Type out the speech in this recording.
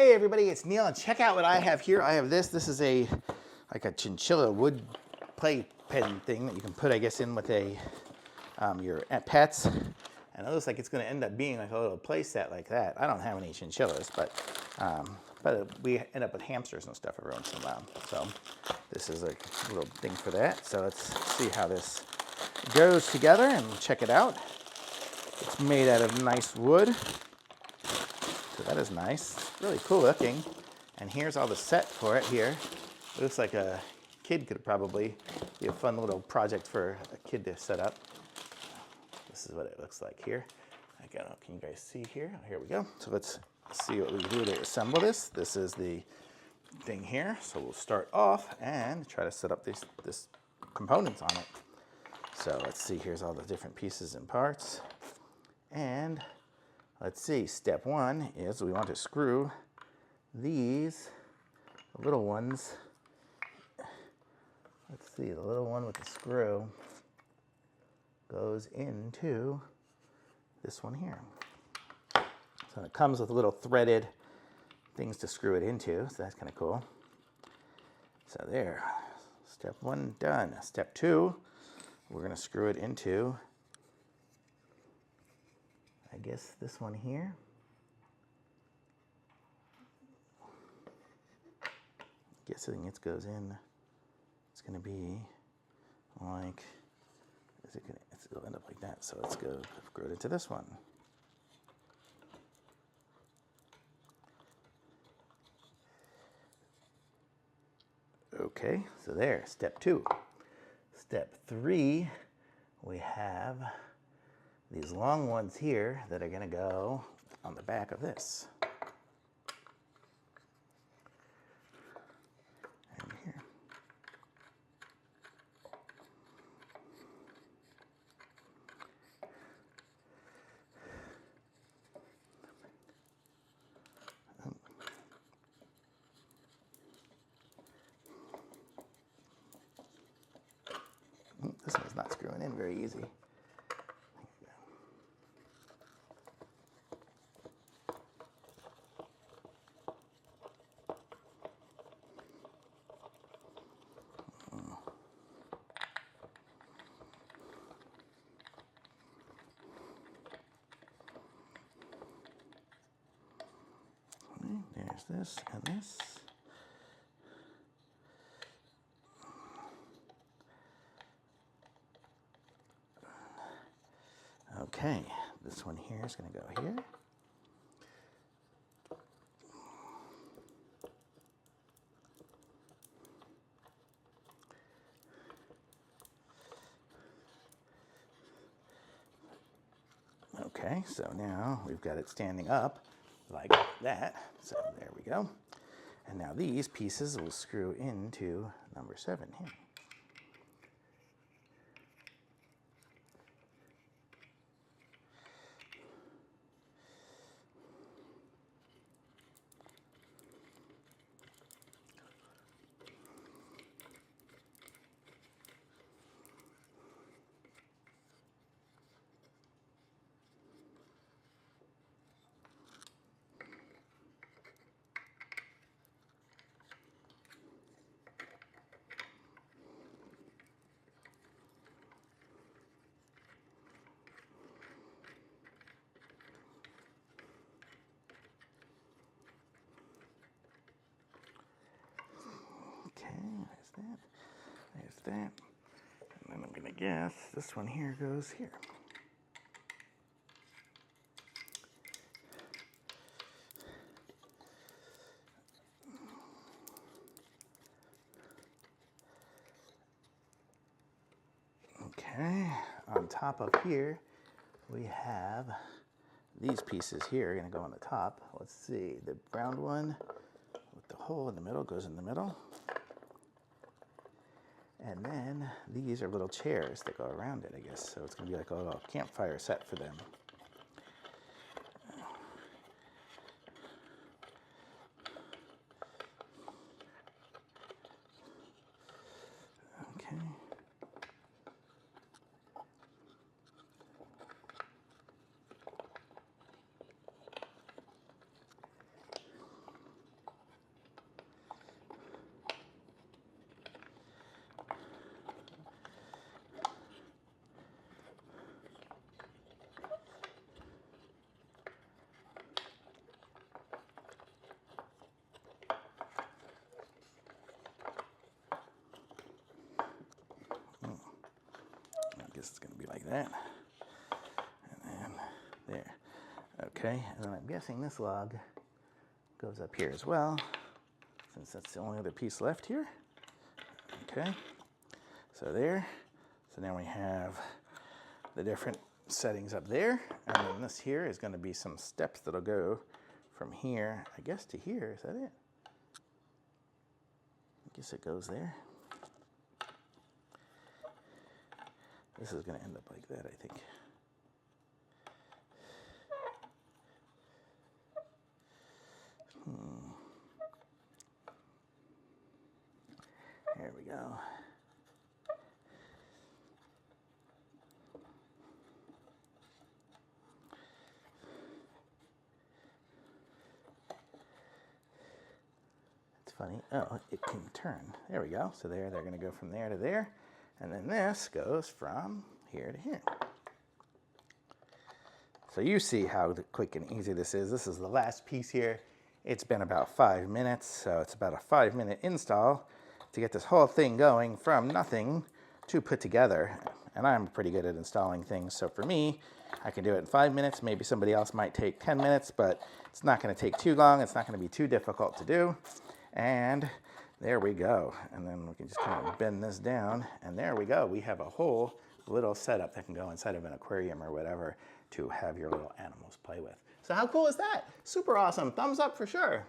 Hey everybody, it's Neil, and check out what I have here. I have this. This is like a chinchilla wood play pen thing that you can put, I guess, in with your pets. And it looks like it's going to end up being like a little play set like that. I don't have any chinchillas, but we end up with hamsters and stuff every once in a while. So this is a little thing for that. So let's see how this goes together and check it out. It's made out of nice wood. So that is nice. It's really cool looking. And here's all the set for it here. It looks like a kid could probably be a fun little project for a kid to set up. This is what it looks like here. I don't know, can you guys see here? Here we go. So let's see what we do to assemble this. This is the thing here. So we'll start off and try to set up this components on it. So let's see, here's all the different pieces and parts. And let's see, step one is we want to screw these little ones. Let's see, the little one with the screw goes into this one here. So it comes with little threaded things to screw it into, so that's kind of cool. So there, step one done. Step two, we're going to screw it into, I guess, this one here. Guessing it goes in, it's going to be like, it'll end up like that. So let's go screw it into this one. Okay, so there, step two. Step three, we have these long ones here that are going to go on the back of this. And here. This one's not screwing in very easy. There's this and this. Okay, this one here is going to go here. Okay, so now we've got it standing up like that. So there we go. And now these pieces will screw into number 7 here. There's that. And then I'm going to guess this one here goes here. Okay, on top of here, we have these pieces here are going to go on the top. Let's see, the brown one with the hole in the middle goes in the middle. And then these are little chairs that go around it, I guess. So it's going to be like a little campfire set for them. Okay. that. And then there. Okay, and then I'm guessing this log goes up here as well, since that's the only other piece left here. Okay, so there. So now we have the different settings up there, and then this here is going to be some steps that'll go from here, I guess, to here. Is that it? I guess it goes there. This is going to end up like that, I think. There we go. Funny. Oh, it can turn. There we go. So there, they're going to go from there to there. And then this goes from here to here. So you see how quick and easy this is. This is the last piece here. It's been about 5 minutes. So it's about a 5-minute install to get this whole thing going from nothing to put together. And I'm pretty good at installing things. So for me, I can do it in 5 minutes. Maybe somebody else might take 10 minutes, but it's not going to take too long. It's not going to be too difficult to do. And there we go. And then we can just kind of bend this down. And there we go. We have a whole little setup that can go inside of an aquarium or whatever to have your little animals play with. So how cool is that? Super awesome. Thumbs up for sure.